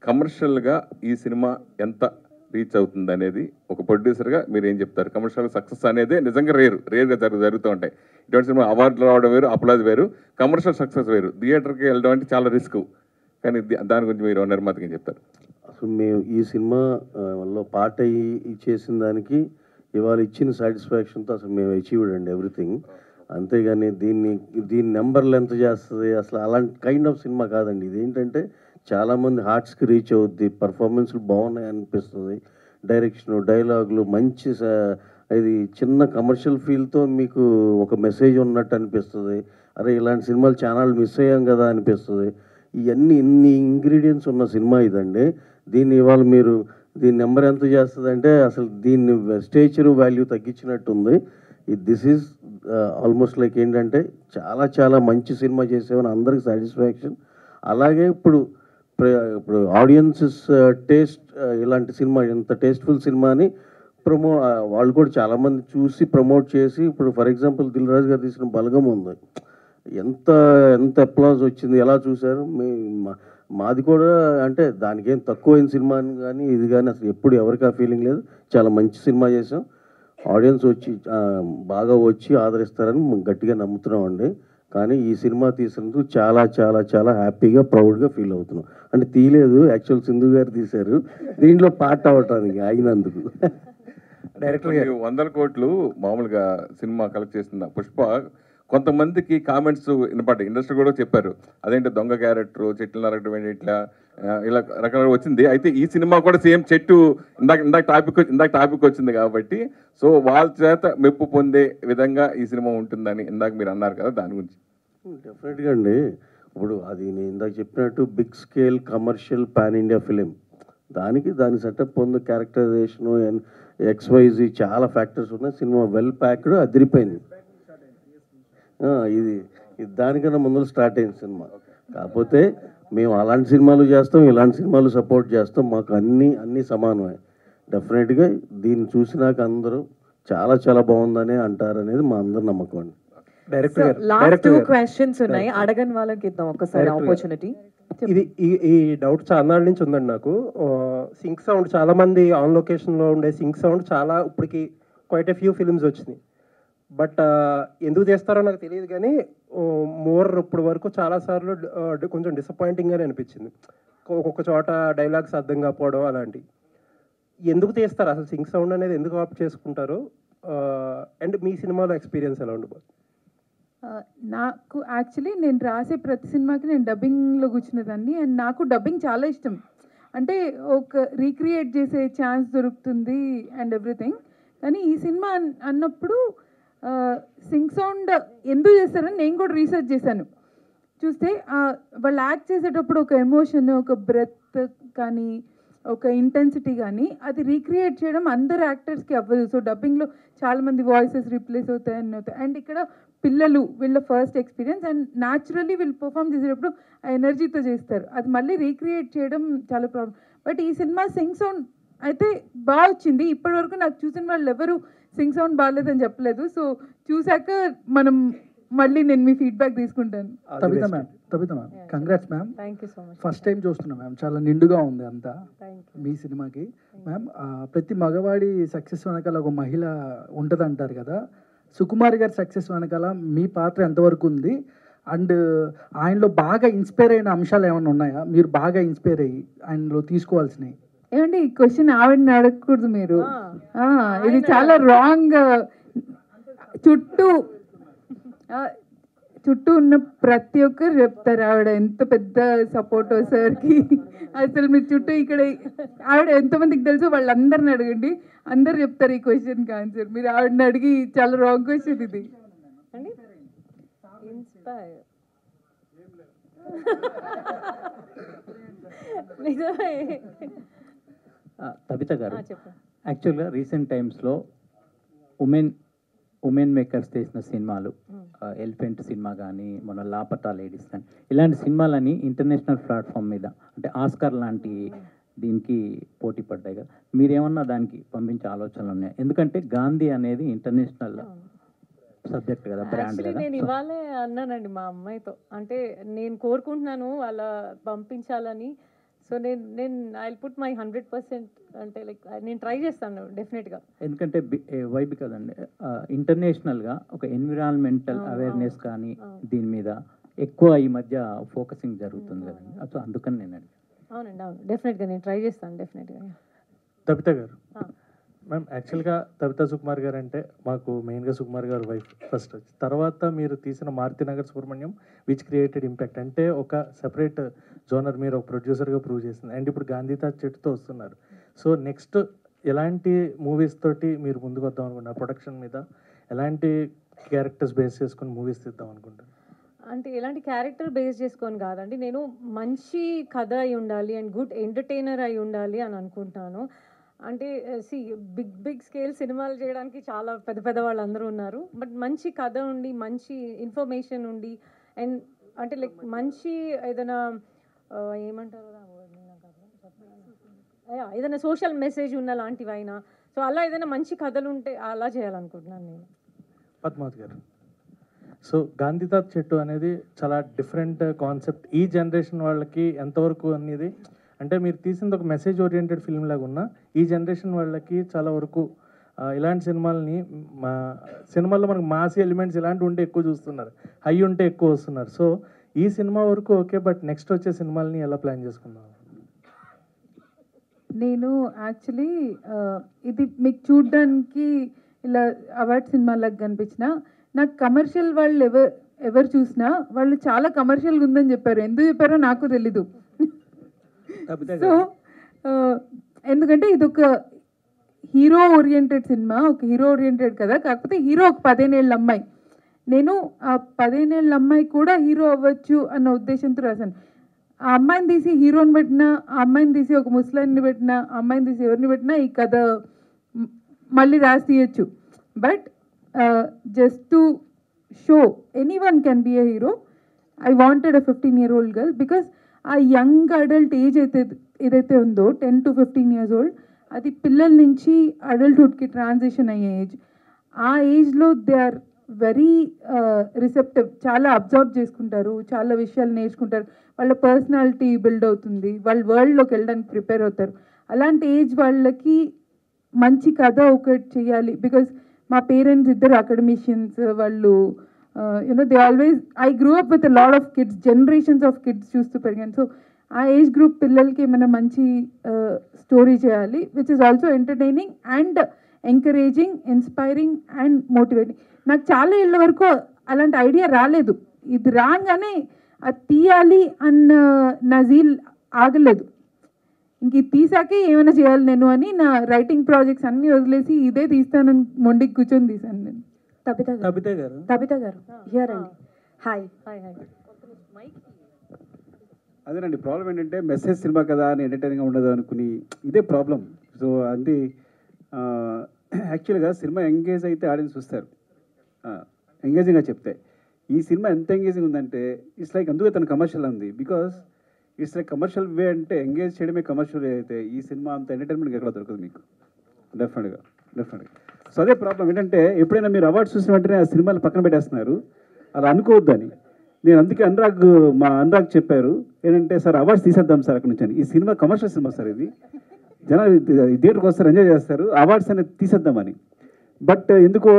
కమర్షియల్గా ఈ సినిమా ఎంత రీచ్ అవుతుంది అనేది ఒక ప్రొడ్యూసర్గా మీరు ఏం చెప్తారు? కమర్షియల్ సక్సెస్ అనేది నిజంగా రేర్గా జరుగుతూ ఉంటాయి. ఇటువంటి సినిమా అవార్డులు రావడం వేరు, అప్లాజ్ వేరు, కమర్షియల్ సక్సెస్ వేరు. థియేటర్కి వెళ్ళడం అంటే చాలా రిస్క్. కానీ దాని గురించి మీరు నిర్మాతకి ఏం చెప్తారు? అసలు మేము ఈ సినిమా లో పార్ట్ అయ్యి చేసిన దానికి ఇవాళ ఇచ్చిన సాటిస్ఫాక్షన్తో అసలు మేము అచీవ్డ్ అండి ఎవ్రీథింగ్. అంతేగాని దీని నెంబర్లు ఎంత చేస్తుంది అసలు అలాంటి కైండ్ ఆఫ్ సినిమా కాదండి. ఇదేంటంటే చాలామంది హార్ట్స్కి రీచ్ అవుద్ది, పర్ఫార్మెన్స్లు బాగున్నాయి అనిపిస్తుంది, డైరెక్షను, డైలాగులు మంచి ఇది చిన్న కమర్షియల్ ఫీల్తో మీకు ఒక మెసేజ్ ఉన్నట్టు అనిపిస్తుంది. అరే ఇలాంటి సినిమాలు ఛానల్ మిస్ అయ్యాం కదా అనిపిస్తుంది. ఇన్ని ఇంగ్రీడియంట్స్ ఉన్న సినిమా ఇదండి. దీన్ని ఇవాళ మీరు దీని నెంబర్ ఎంత చేస్తుందంటే అసలు దీన్ని స్టేచర్ వాల్యూ తగ్గించినట్టుంది. దిస్ ఈజ్ ఆల్మోస్ట్ లైక్ ఏంటంటే చాలా చాలా మంచి సినిమా చేసేవని అందరికి సాటిస్ఫాక్షన్. అలాగే ఇప్పుడు ఆడియన్సెస్ టేస్ట్ ఇలాంటి సినిమా ఎంత టేస్ట్ఫుల్ సినిమాని వాళ్ళు కూడా చాలామంది చూసి ప్రమోట్ చేసి, ఇప్పుడు ఫర్ ఎగ్జాంపుల్ దిల్ రాజు గారు తీసిన బలగం ఉంది, ఎంత అప్లాజ్ వచ్చింది, ఎలా చూశారు? మాది కూడా అంటే దానికేం తక్కువైన సినిమా కానీ ఇది కానీ అసలు ఎప్పుడు ఎవరికి ఆ ఫీలింగ్ లేదు. చాలా మంచి సినిమా చేసాం, ఆడియన్స్ బాగా వచ్చి ఆదరిస్తారని గట్టిగా నమ్ముతున్నామండి. కానీ ఈ సినిమా తీసినందుకు చాలా చాలా చాలా హ్యాపీగా ప్రౌడ్గా ఫీల్ అవుతున్నాం. అంటే తీయలేదు, యాక్చువల్ సింధు గారు తీశారు, దీంట్లో పార్ట్ అవ్వటానికి అయినందుకు. డైరెక్టర్ 100 కోట్లు మామూలుగా సినిమా కలెక్ట్ చేసిన పుష్ప కొంతమందికి కామెంట్స్ వినపడ్డాయి, ఇండస్ట్రీ కూడా చెప్పారు, అదేంటి దొంగ క్యారెక్టర్, చెట్లు నరకడం ఏంటి, ఇట్లా ఇలా రకరకాల వచ్చింది. అయితే ఈ సినిమా కూడా సేమ్ చెట్టు ఇందాక టాపిక్ వచ్చింది కాబట్టి సో వాళ్ళ చేత మెప్పు పొందే విధంగా ఈ సినిమా ఉంటుందని ఇందాక మీరు అన్నారు కదా, దాని గురించి. డెఫినెట్గా అండి. ఇప్పుడు అది నేను ఇందాక చెప్పినట్టు big scale commercial pan India film, దాని సెటప్ ఉంది, క్యారెక్టరైజేషను, XYZ చాలా ఫ్యాక్టర్స్ ఉన్నాయి. సినిమా వెల్ ప్యాక్డ్, అదిరిపోయింది. ఇది దానికన్నా ముందు స్టార్ట్ అయింది సినిమా. కాకపోతే మేము అలాంటి సినిమాలు చేస్తాం, ఇలాంటి సినిమాలు సపోర్ట్ చేస్తాం, మాకు అన్నీ సమానమే. డెఫినెట్గా దీన్ని చూసినాక అందరూ చాలా చాలా బాగుందని అంటారనేది మా అందరి నమ్మకం అండి. లాస్ట్ 2 క్వశ్చన్స్ ఉన్నాయి, అడగని వాళ్ళకి ఇద్దాం ఒకసారి ఆపర్చునిటీ. ఇది ఈ డౌట్ చాలా నాళ్ళ నుంచి ఉందండి నాకు. సింక్ సౌండ్ చాలా మంది ఆన్ లొకేషన్లో ఉండే సింక్ సౌండ్ చాలా ఇప్పటికి క్వైట్ ఎ ఫ్యూ ఫిల్మ్స్ వచ్చినాయి. బట్ ఎందుకు చేస్తారో నాకు తెలియదు కానీ ఇప్పుడు వరకు చాలాసార్లు కొంచెం డిసప్పాయింటింగ్గానే అనిపించింది. ఒక్కొక్క చోట డైలాగ్స్ అర్థం కాకపోవడం అలాంటివి. ఎందుకు తీస్తారు అసలు సింక్ సౌండ్ అనేది ఎందుకు ఆప్ట్ చేసుకుంటారు? అండ్ మీ సినిమాలో ఎక్స్పీరియన్స్ ఎలా ఉండదు? నాకు యాక్చువల్లీ నేను రాసే ప్రతి సినిమాకి నేను డబ్బింగ్లో కూర్చునేదాన్ని, అండ్ నాకు డబ్బింగ్ చాలా ఇష్టం. అంటే ఒక రీక్రియేట్ చేసే ఛాన్స్ దొరుకుతుంది అండ్ ఎవ్రీథింగ్. కానీ ఈ సినిమా అన్నప్పుడు సింక్ సౌండ్ ఎందుకు చేస్తారని నేను కూడా రీసెర్చ్ చేశాను. చూస్తే వాళ్ళు యాక్ట్ చేసేటప్పుడు ఒక ఎమోషన్, ఒక బ్రెత్ కానీ ఒక ఇంటెన్సిటీ కానీ అది రీక్రియేట్ చేయడం అందరు యాక్టర్స్కి అవ్వదు. సో డబ్బింగ్లో చాలామంది వాయిసెస్ రీప్లేస్ అవుతాయని అవుతాయి. అండ్ ఇక్కడ పిల్లలు వీళ్ళ ఫస్ట్ ఎక్స్పీరియన్స్, అండ్ న్యాచురల్లీ వీళ్ళు పర్ఫామ్ చేసేటప్పుడు ఆ ఎనర్జీతో చేస్తారు, అది మళ్ళీ రీక్రియేట్ చేయడం చాలా ప్రాబ్లం. బట్ ఈ సినిమా సింగ్ సౌండ్ అయితే బాగా వచ్చింది. ఇప్పటివరకు నాకు చూసిన వాళ్ళు ఎవరు సింగ్ సౌండ్ బాగాలేదని చెప్పలేదు. సో చూశాక మనం మళ్ళీ నేను మీ ఫీడ్బ్యాక్ తీసుకుంటాను. Tabitha ma'am congrats ma'am. Thank you so much. First time చూస్తున్నాం మ్యామ్, చాలా నిండుగా ఉంది అంతా మీ సినిమాకి. మ్యామ్ ప్రతి మగవాడి సక్సెస్ వెనకాల ఒక మహిళ ఉంటుంది అంటారు కదా, సుకుమార్ గారి సక్సెస్ వెనకాల మీ పాత్ర ఎంతవరకు ఉంది? అండ్ ఆయనలో బాగా ఇన్స్పైర్ అయిన అంశాలు ఏమైనా ఉన్నాయా, మీరు బాగా ఇన్స్పైర్ అయ్యి ఆయనలో తీసుకోవాల్సినవి? ఏమండి ఈ క్వశ్చన్ ఆవిడని అడగకూడదు మీరు, ఇది చాలా రాంగ్. చుట్టూ ఉన్న ప్రతి ఒక్కరు చెప్తారు ఆవిడ ఎంత పెద్ద సపోర్ట్ సార్కి. అసలు మీ చుట్టూ ఇక్కడ ఆవిడ ఎంతమందికి తెలుసు వాళ్ళందరిని అడగండి, అందరు చెప్తారు ఈ క్వశ్చన్కి ఆన్సర్. మీరు ఆవిడని అడిగి చాలా రాంగ్ క్వశ్చన్ ఇది. తబిత గారు, యాక్చువల్గా రీసెంట్ టైమ్స్లో ఉమెన్ మేకర్స్ చేసిన సినిమాలు, ఎలిఫెంట్ సినిమా కానీ మన లాపటా లేడీస్ కానీ, ఇలాంటి సినిమాలని ఇంటర్నేషనల్ ప్లాట్ఫామ్ మీద అంటే ఆస్కార్ లాంటి దీనికి పోటీ పడ్డాయి కదా, మీరేమన్నా దానికి పంపించే ఆలోచనలు ఉన్నాయి? ఎందుకంటే గాంధీ అనేది ఇంటర్నేషనల్ సబ్జెక్ట్ కదా, బ్రాండ్ యాక్చువల్లీ కదా. నేను ఇవాళే అన్నానండి మా అమ్మాయితో, అంటే నేను కోరుకుంటున్నాను అలా పంపించాలని. సో నేను ఐ పుట్ మై 100%, అంటే లైక్ నేను ట్రై చేస్తాను డెఫినెట్గా. ఎందుకంటే వై బికాజ్ అండి ఇంటర్నేషనల్గా ఒక ఎన్విరాన్మెంటల్ అవేర్నెస్ కానీ దీని మీద ఎక్కువ ఈ మధ్య ఫోకసింగ్ జరుగుతుంది కదండి. సో అందుకని నేను అడిగాను. అవునండి, అవును, డెఫినెట్గా నేను ట్రై చేస్తాను డెఫినెట్గా. తబిత గారు మ్యామ్, యాక్చువల్గా తబితా సుకుమార్ గారు అంటే మాకు మెయిన్గా సుకుమార్ గారు వైఫ్ ఫస్ట్ వచ్చి, తర్వాత మీరు తీసిన Maruthi Nagar Subrahmanyam which created impact, అంటే ఒక సెపరేట్ జోనర్ మీరు ఒక ప్రొడ్యూసర్గా ప్రూవ్ చేసింది. అండ్ ఇప్పుడు గాంధీతాజ్ చెట్టుతో వస్తున్నారు. సో నెక్స్ట్ ఎలాంటి మూవీస్ తోటి మీరు ముందుకు వద్దాం అనుకుంటున్నారు? ప్రొడక్షన్ మీద ఎలాంటి క్యారెక్టర్స్ బేస్ చేసుకుని మూవీస్ తీద్దాం అనుకుంటున్నారు? అంటే ఎలాంటి క్యారెక్టర్ బేస్ చేసుకొని కాదండి, నేను మంచి కథ అయి ఉండాలి అండ్ గుడ్ ఎంటర్టైనర్ అయి ఉండాలి అని అనుకుంటున్నాను. అంటే బిగ్ స్కేల్ సినిమాలు చేయడానికి చాలా పెద్ద వాళ్ళందరూ ఉన్నారు. బట్ మంచి కథ ఉండి, మంచి ఇన్ఫర్మేషన్ ఉండి, అండ్ అంటే లైక్ మంచి ఏదైనా ఏమంటారు ఏదైనా సోషల్ మెసేజ్ ఉన్న లాంటివైనా, సో అలా ఏదైనా మంచి కథలు ఉంటే అలా చేయాలనుకుంటున్నాను నేను. పద్మావతి గారు, సో గాంధీతాజ్ చెట్టు అనేది చాలా డిఫరెంట్ కాన్సెప్ట్. ఈ జనరేషన్ వాళ్ళకి ఎంతవరకు అనేది, అంటే మీరు తీసింది ఒక మెసేజ్ ఓరియంటెడ్ ఫిల్మ్ లాగా ఉన్నా ఈ జనరేషన్ వాళ్ళకి చాలా వరకు ఇలాంటి సినిమాలని సినిమాల్లో మనకు మాస్ ఎలిమెంట్స్ ఇలాంటివి ఉంటే ఎక్కువ చూస్తున్నారు, హై ఉంటే ఎక్కువ వస్తున్నారు. సో ఈ సినిమా వరకు ఓకే, బట్ నెక్స్ట్ వచ్చే సినిమాలని ఎలా ప్లాన్ చేసుకుందాం? నేను యాక్చువల్లీ ఇది మీకు చూడడానికి ఇలా అవార్డ్ సినిమాలకు కనిపించిన, నాకు కమర్షియల్ వాళ్ళు ఎవరు చూసినా వాళ్ళు చాలా కమర్షియల్గా ఉందని చెప్పారు. ఎందుకు చెప్పారో నాకు తెలీదు. సో ఎందుకంటే ఇది ఒక హీరో ఓరియంటెడ్ సినిమా, ఒక హీరో ఓరియంటెడ్ కదా, కాకపోతే హీరో ఒక 15 ఏళ్ళ అమ్మాయి. నేను ఆ 15 ఏళ్ళ అమ్మాయి కూడా హీరో అవ్వచ్చు అన్న ఉద్దేశంతో రాశాను. ఆ అమ్మాయిని తీసి హీరోని పెట్టినా, ఆ అమ్మాయిని తీసి ఒక ముస్లింని పెట్టినా, ఆ అమ్మాయిని తీసి ఎవరిని పెట్టినా ఈ కథ మళ్ళీ రాసి తీయచ్చు. But just to show anyone can be a hero, I wanted a 15-year-old girl. Because ఆ యంగ్ అడల్ట్ ఏజ్ ఏదైతే ఉందో 10 to 15 years old, అది పిల్లల నుంచి అడల్ట్హుడ్కి ట్రాన్సిషన్ అయ్యే ఏజ్. ఆ ఏజ్లో దే ఆర్ వెరీ రిసెప్టివ్, చాలా అబ్జర్వ్ చేసుకుంటారు, చాలా విషయాలు నేర్చుకుంటారు, వాళ్ళ పర్సనాలిటీ బిల్డ్ అవుతుంది, వాళ్ళ వరల్డ్లోకి వెళ్ళడానికి ప్రిపేర్ అవుతారు. అలాంటి ఏజ్ వాళ్ళకి మంచి కథ ఒకటి చేయాలి. బికాజ్ మా పేరెంట్స్ ఇద్దరు అకాడమిషియన్స్, వాళ్ళు they always, I grew up with lot of kids, generations of kids చూస్తూ పెరిగాను. సో ఆ ఏజ్ గ్రూప్ పిల్లలకి ఏమైనా మంచి స్టోరీ చేయాలి which is also entertaining and encouraging, inspiring and motivating. నాకు చాలా ఏళ్ళ వరకు అలాంటి ఐడియా రాలేదు. ఇది రాగానే అది తీయాలి అన్న నజీల్ ఆగలేదు. ఇంక ఇది తీసాకే ఏమైనా చేయాలి నేను అని నా రైటింగ్ ప్రాజెక్ట్స్ అన్నీ వదిలేసి ఇదే తీస్తానని మొండికి కూర్చొని తీశాను నేను. తబిత గారు హియర్ అండి. హాయ్. అదేనండి ప్రాబ్లం ఏంటంటే మెసేజ్ సినిమా కదా అని ఎంటర్టైనింగ్గా ఉండదు అనుకుని ఇదే ప్రాబ్లం. సో అది యాక్చువల్గా సినిమా ఎంగేజ్ అయితే ఆడియన్స్ చూస్తారు, ఎంగేజింగ్గా చెప్తే. ఈ సినిమా ఎంత ఎంగేజింగ్ ఉందంటే ఇట్స్ లైక్, అందుకే తన కమర్షియల్ ఉంది. బికాస్ ఇట్స్ లైక్ కమర్షియల్ వే, అంటే ఎంగేజ్ చేయడమే కమర్షియల్ వే అయితే ఈ సినిమా అంత ఎంటర్టైన్మెంట్ ఎక్కడ దొరకదు మీకు, డెఫినెట్గా. సో అదే ప్రాబ్లం ఏంటంటే ఎప్పుడైనా మీరు అవార్డ్స్ చూసిన వెంటనే ఆ సినిమాలు పక్కన పెట్టేస్తున్నారు, అలా అనుకోవద్దని. నేను అందుకే మా అనురాగ్ చెప్పారు ఏంటంటే, సార్ అవార్డ్స్ తీసేద్దాం సార్ అక్కడ నుంచి అని. ఈ సినిమా కమర్షియల్ సినిమా సార్, ఇది జనాలు థియేటర్కి వస్తారు, ఎంజాయ్ చేస్తారు, అవార్డ్స్ అనేది తీసేద్దామని. బట్ ఎందుకో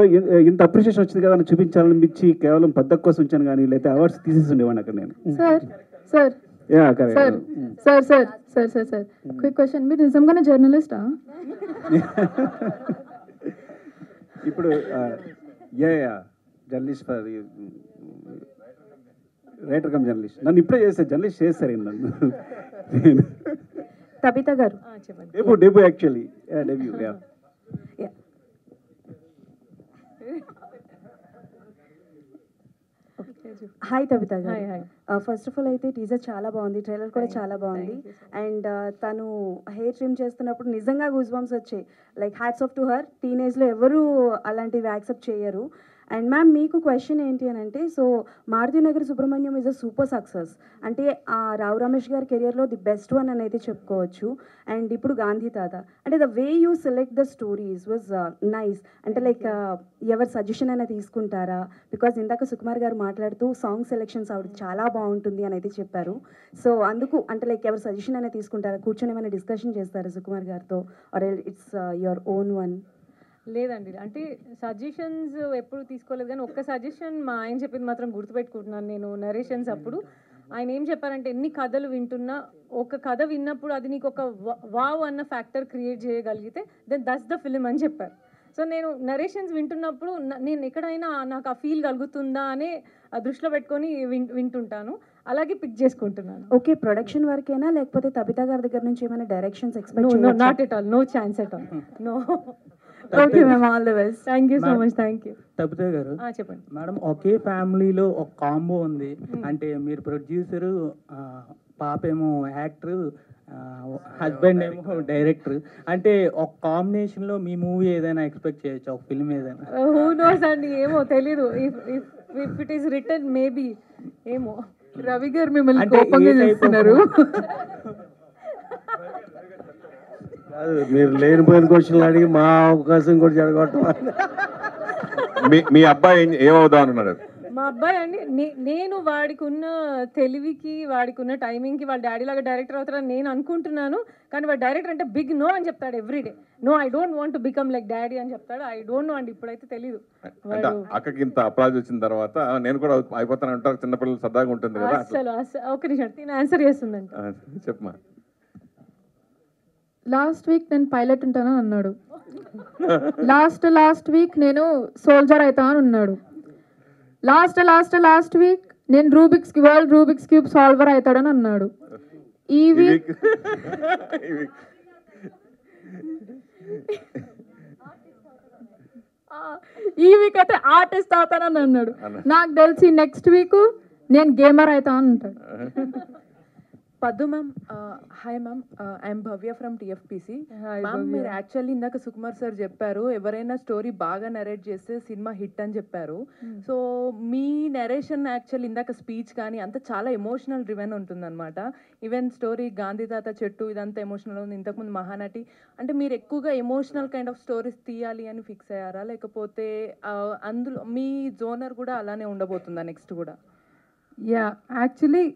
ఇంత అప్రిషియేషన్ వచ్చింది కదా అని చూపించాలనిపించి కేవలం పద్ధతి కోసం ఉంచాను, కానీ లేకపోతే అవార్డ్స్ తీసేసి ఉండేవాడిని అక్కడ నేను. సార్ క్విక్ క్వశ్చన్, మీరు నిజంగానే జర్నలిస్టా? ఇప్పుడు journalist for writer cum journalist. నన్ను ఇప్పుడే చేస్తారు, జర్నలిస్ట్ చేస్తారు నన్ను. తబిత గారు debut actually debut. Hi Tabitha గారు. ఫస్ట్ ఆఫ్ ఆల్ అయితే టీజర్ చాలా బాగుంది, ట్రైలర్ కూడా చాలా బాగుంది. అండ్ తను హెయిర్ ట్రిమ్ చేస్తున్నప్పుడు నిజంగా గూస్ బంప్స్ వచ్చాయి. Like hats off to her. టీనేజ్లో ఎవరు అలాంటివి యాక్సెప్ట్ చేయరు. అండ్ మ్యామ్ మీకు క్వశ్చన్ ఏంటి అని అంటే, so Maruthi Nagar Subrahmanyam is a super success. అంటే ఆ రావు రమేష్ గారి కెరియర్లో ది బెస్ట్ వన్ అని అయితే చెప్పుకోవచ్చు. అండ్ ఇప్పుడు గాంధీ తాత అంటే the way you select the stories was nice. అంటే లైక్ ఎవరి సజెషన్ అయినా తీసుకుంటారా? బికాజ్ ఇందాక సుకుమార్ గారు మాట్లాడుతూ సాంగ్ సెలెక్షన్స్ ఆవిడ చాలా బాగుంటుంది అని అయితే చెప్పారు. సో అందుకు అంటే లైక్ ఎవరి సజెషన్ అయినా తీసుకుంటారా? కూర్చొని ఏమైనా డిస్కషన్ చేస్తారా సుకుమార్ గారితో, or it's your own one? లేదండి, అంటే సజెషన్స్ ఎప్పుడు తీసుకోలేదు, కానీ ఒక్క సజెషన్ మా ఆయన చెప్పింది మాత్రం గుర్తుపెట్టుకుంటున్నాను నేను నరేషన్స్ అప్పుడు. ఆయన ఏం చెప్పారంటే, ఎన్ని కథలు వింటున్నా ఒక కథ విన్నప్పుడు అది నీకు ఒక వావ్ అన్న ఫ్యాక్టర్ క్రియేట్ చేయగలిగితే దెన్ దట్స్ ద ఫిలిం అని చెప్పారు. సో నేను నరేషన్స్ వింటున్నప్పుడు నేను ఎక్కడైనా నాకు ఆ ఫీల్ కలుగుతుందా అనే దృష్టిలో పెట్టుకొని వింటుంటాను, అలాగే పిక్ చేసుకుంటున్నాను. ఓకే, ప్రొడక్షన్ వరకేనా లేకపోతే తబితా గారి దగ్గర నుంచి ఏమైనా డైరెక్షన్స్ ఎక్స్పెక్ట్ చేయొచ్చా? Not at all, no chance at all, no. Okay ma'am, all the best. Thank you so much. Thank you. Tabitha గారు చెప్పండి మేడం, ఒకే ఫ్యామిలీలో ఒక కాంబో ఉంది. అంటే మీరు ప్రొడ్యూసరు, పాప ఏమో యాక్టర్, హస్బెండ్ ఏమో డైరెక్టర్. అంటే ఒక కాంబినేషన్లో మీ మూవీ ఏదైనా ఎక్స్పెక్ట్ చేయొచ్చు, ఒక ఫిల్మ్ ఏదైనా? హూ నోస్ అండి, ఏమో తెలీదు. If it is return maybe, ఏమో. రవి గారు మిమ్మల్ని కోపంగా చేస్తున్నారు. మీరు లేనిపోయిన క్వశ్చన్లు అడిగి మా అవకాశం కూడా జరగటం. మీ అబ్బాయి ఏమవుదాం అన్నాడు? మా అబ్బాయి అండి, నేను వాడికి ఉన్న తెలివికి, వాడికి ఉన్న టైమింగ్కి వాళ్ళ డాడీ లాగా డైరెక్టర్ అవుతారని నేను అనుకుంటున్నాను. కానీ వాడు డైరెక్టర్ అంటే బిగ్ నో అని చెప్తాడు everyday. No, I don't want to become like daddy అని చెప్తాడు. ఐ డోంట్ నో అండి, ఇప్పుడైతే తెలీదు. అక్కకి ఇంత అప్లాజ్ వచ్చిన తర్వాత నేను కూడా అయిపోతాను అంటారు. చిన్నపిల్లలు సరదాగా ఉంటుంది కదా. అసలు ఒక నిమిషం, నేను ఆన్సర్ చేస్తుందంట. చెప్పమా. లాస్ట్ వీక్ నేను పైలట్ ఉంటానని అన్నాడు. లాస్ట్ వీక్ నేను సోల్జర్ అవుతానని అన్నాడు. లాస్ట్ వీక్ నేను వరల్డ్ రూబిక్స్ క్యూబ్ సాల్వర్ అవుతాడని అన్నాడు. ఈ వీక్ అయితే ఆర్టిస్ట్ అవుతానని అన్నాడు. నాకు తెలిసి నెక్స్ట్ వీక్ నేను గేమర్ అవుతానని అంటాడు. పద్దు ma'am, hi ma'am, I'm Bhavya from TFPC. Ma'am, మీరు యాక్చువల్లీ ఇందాక సుకుమార్ సార్ చెప్పారు ఎవరైనా స్టోరీ బాగా నరేట్ చేస్తే సినిమా హిట్ అని చెప్పారు. సో మీ నరేషన్ యాక్చువల్లీ ఇందాక స్పీచ్ కానీ అంతా చాలా ఎమోషనల్ డ్రివెన్ ఉంటుందన్నమాట. ఈవెన్ స్టోరీ గాంధీ తాత చెట్టు ఇదంతా ఎమోషనల్ ఉంది. ఇంతకుముందు మహానటి అంటే మీరు ఎక్కువగా ఎమోషనల్ కైండ్ ఆఫ్ స్టోరీస్ తీయాలి అని ఫిక్స్ అయ్యారా, లేకపోతే అందులో మీ జోనర్ కూడా అలానే ఉండబోతుందా నెక్స్ట్ కూడా? యా, యాక్చువల్లీ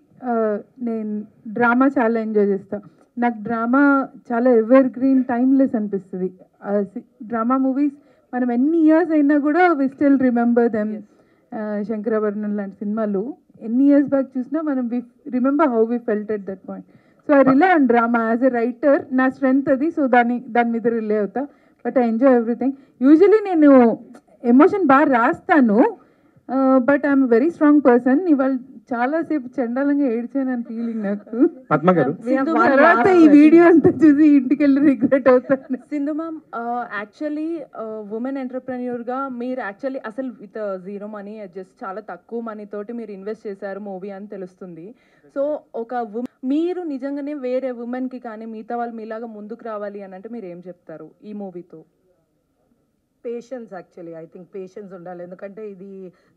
నేను డ్రామా చాలా ఎంజాయ్ చేస్తాను. నాకు డ్రామా చాలా ఎవర్ గ్రీన్, టైమ్లెస్ అనిపిస్తుంది. డ్రామా మూవీస్ మనం ఎన్ని ఇయర్స్ అయినా కూడా we still remember them. Sankarabharanam లాంటి సినిమాలు ఎన్ని ఇయర్స్ బ్యాక్ చూసినా మనం we remember how we felt at that point. So I rely on drama as a writer. నా స్ట్రెంగ్త్ అది. సో దాని మీద రిలే అవుతా. But I enjoy everything. Usually నేను ఎమోషన్ బాగా రాస్తాను, but I'm very strong person. ఇవాళ చాలాసేపు చండాలంగా ఏడ్చానని ఫీలింగ్ నాకు. పద్మ గారు, తర్వాత ఈ వీడియో అంతా చూసి ఇంటికి వెళ్ళి రిగ్రెట్ అవుతాను. సింధు మ్యామ్, యాక్చువల్లీ ఉమెన్ ఎంటర్ప్రెన్యూర్గా మీరు యాక్చువల్లీ అసలు విత్ జీరో మనీ, జస్ట్ చాలా తక్కువ మనీ తోటి మీరు ఇన్వెస్ట్ చేశారు మూవీ అని తెలుస్తుంది. సో ఒక మీరు నిజంగానే వేరే ఉమెన్కి కానీ మిగతా వాళ్ళు మీలాగా ముందుకు రావాలి అని అంటే మీరు ఏం చెప్తారు ఈ మూవీతో? Patience, actually I think patience ఉండాలి. ఎందుకంటే ఇది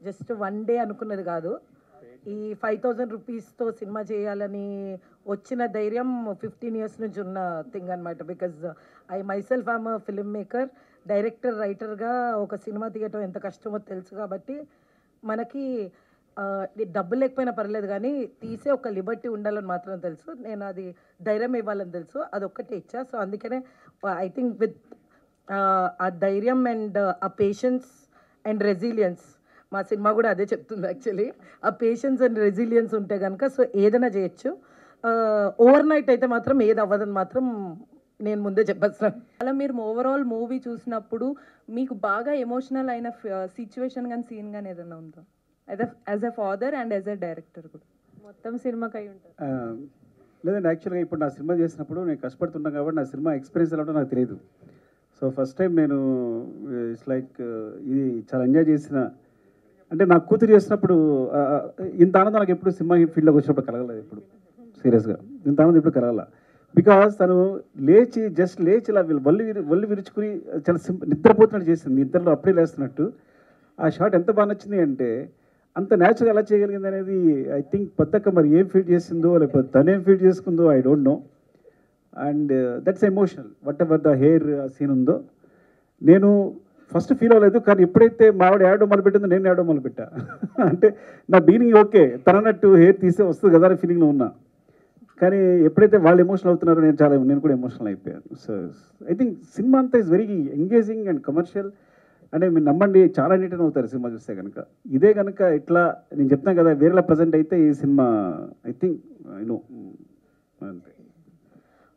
జస్ట్ వన్ డే అనుకున్నది కాదు. ఈ 5,000 రూపీస్తో సినిమా చేయాలని వచ్చిన ధైర్యం 15 years నుంచి ఉన్న థింగ్ అనమాట. Because I myself I'm film maker, director, రైటర్గా ఒక సినిమా తీయటం ఎంత కష్టమో తెలుసు. కాబట్టి మనకి డబ్బులు లేకపోయినా పర్లేదు కానీ తీసే ఒక లిబర్టీ ఉండాలని మాత్రం తెలుసు. నేను అది ధైర్యం ఇవ్వాలని తెలుసు, అదొక్కటే ఇచ్చా. సో అందుకనే ఐ థింక్ విత్ ఆ ధైర్యం అండ్ ఆ పేషెన్స్ అండ్ రెసిలియన్స్, మా సినిమా కూడా అదే చెప్తుంది యాక్చువల్లీ. ఆ పేషెన్స్ అండ్ రెసిలియన్స్ ఉంటే కనుక సో ఏదైనా చేయొచ్చు. ఓవర్ నైట్ అయితే మాత్రం ఏది అవ్వదని మాత్రం నేను ముందే చెప్పేస్తాను. అలా మీరు ఓవరాల్ మూవీ చూసినప్పుడు మీకు బాగా ఎమోషనల్ అయిన సిచ్యువేషన్ కానీ సీన్ కానీ ఏదైనా ఉందా, as a father and as a director కూడా? మొత్తం సినిమాకి అయి ఉంటుంది. లేదండి, యాక్చువల్గా ఇప్పుడు నా సినిమా చేసినప్పుడు నేను కష్టపడుతున్నాను కాబట్టి నా సినిమా ఎక్స్పీరియన్స్ ఎలా ఉంటుందో నాకు తెలియదు. సో ఫస్ట్ టైం నేను ఇట్స్ లైక్ ఇది చాలా ఎంజాయ్ చేసిన. అంటే నాకు కూతురు చేసినప్పుడు ఇంత ఆనందం నాకు ఎప్పుడు సినిమా ఫీల్డ్లోకి వచ్చినప్పుడు కలగలేదు. ఎప్పుడు సీరియస్గా ఇంత ఆనందం ఎప్పుడు కలగల. బికాస్ తను లేచి ఇలా ఒళ్ళు విరుచుకుని చాలా నిద్రపోతున్నట్టు చేసింది. నిద్రలో అప్పుడే లేస్తున్నట్టు ఆ షాట్ ఎంత బాగా నచ్చింది అంటే అంత న్యాచురల్ ఎలా చేయగలిగింది అనేది ఐ థింక్ పెద్దక్క మరి ఏం ఫీల్ చేసిందో లేకపోతే తనేం ఫీల్ చేసుకుందో I don't know. And that's emotional whatever the hair scene ఉందో. నేను ఫస్ట్ ఫీల్ అవ్వలేదు, కానీ ఎప్పుడైతే మావిడ యాడో మొదలుపెట్టిందో నేను యాడో మొదలుపెట్టా. అంటే నా బీనింగ్ ఓకే తనన్నట్టు హెయిర్ తీస్తే వస్తుంది కదా అనే ఫీలింగ్లో ఉన్నా. కానీ ఎప్పుడైతే వాళ్ళు ఎమోషనల్ అవుతున్నారో నేను కూడా ఎమోషనల్ అయిపోయాను. సో ఐ థింక్ సినిమా అంతా is very engaging and commercial. అంటే మీరు నమ్మండి చాలా ఎంటర్టైన్ అవుతారు సినిమా చూస్తే కనుక. ఇదే కనుక ఇట్లా నేను చెప్తాను కదా వేరేలా ప్రజెంట్ అయితే ఈ సినిమా ఐ థింక్ ఐ నో అంతే.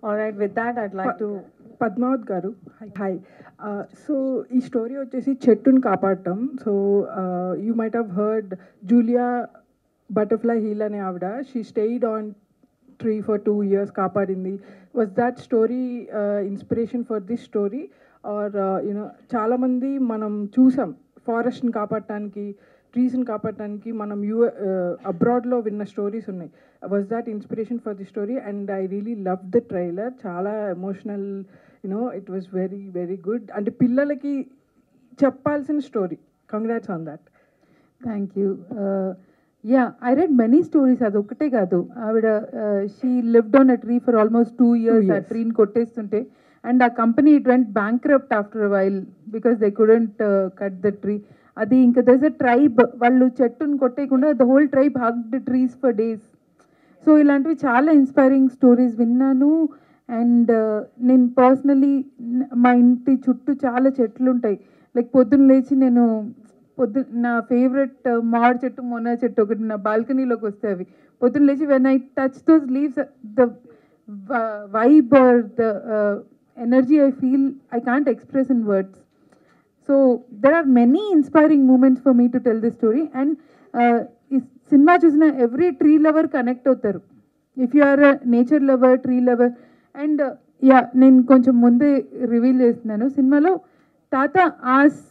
Alright, with that I'd like to Padmavat garu hi. So ఈ స్టోరీ వచ్చేసి చెట్టుని కాపాడటం. So you might have heard Julia Butterfly Hill అనే ఆవిడ she stayed on tree for 2 years కాపాడింది. Was that story inspiration for this story or you know చాలామంది మనం చూసాం ఫారెస్ట్ని కాపాడటానికి ట్రీస్ని కాపాడటానికి మనం అబ్రాడ్లో విన్న స్టోరీస్ ఉన్నాయి. Was that inspiration for the story and I really love the trailer. చాలా emotional, you know it was very very good. అంటే పిల్లలకి చెప్పాల్సిన story. Congrats on that. Thank you. Ya, I read many stories. అది ఒకటే కాదు, ఆవిడ she lived on a tree for almost 2 years. ఆ ట్రీని కొట్టేస్తుంటే అండ్ ఆ company it went bankrupt after a while because they couldn't cut the tree. అది ఇంకా దర్స్ అ ట్రైబ్, వాళ్ళు చెట్టును కొట్టేయకుండా the whole tribe hugged trees for days. So ఇలాంటివి చాలా ఇన్స్పైరింగ్ స్టోరీస్ విన్నాను. అండ్ నేను పర్సనలీ మా ఇంటి చుట్టూ చాలా చెట్లు ఉంటాయి. లైక్ పొద్దున్న లేచి నేను నా ఫేవరెట్ మామిడి చెట్టు మొన్న చెట్టు ఒకటి నా బాల్కనీలోకి వస్తే అవి పొద్దున్న లేచి when I touch those leaves the vibe or the energy I feel I can't express in words. So there are many inspiring moments for me to tell this story. And is cinema chusina every tree lover connect avtaru. If you are a nature lover, tree lover, and yeah, నేను కొంచెం ముందే రివీల్ చేస్తున్నాను. సినిమాలో తాత ఆస్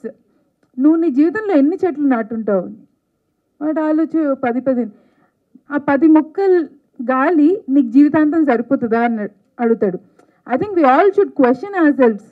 నువ్వు నీ జీవితంలో ఎన్ని చెట్లు నాటుంటావు వాడు ఆలోచి 10 ఆ 10 మొక్కలు గాలి నీకు జీవితాంతం సరిపోతుందా అని అడుగుతాడు. I think we all should question ourselves.